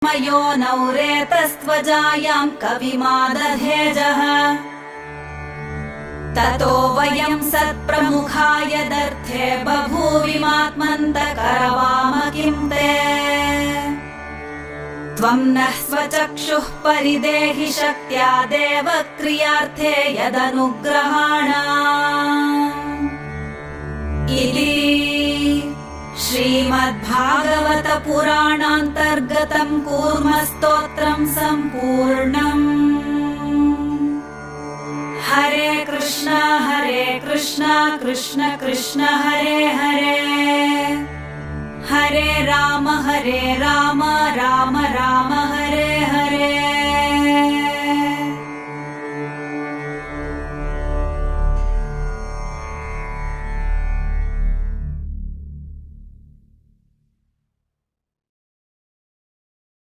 ब्रह्मयोनौ रेतस्त्वजायां कविमादधेजः ततो वयं सत्प्रमुखा यदर्थे बभूविमात्मन्तकरवाम किं ते त्वं नः स्वचक्षुः परिदेहि शक्त्या देवक्रियार्थे यदनुग्रहाणाम् इति श्रीमद्भागवतपुराणान्तर्गतं कूर्मस्तोत्रं सम्पूर्णम्। हरे कृष्ण कृष्ण कृष्ण हरे हरे, हरे राम राम राम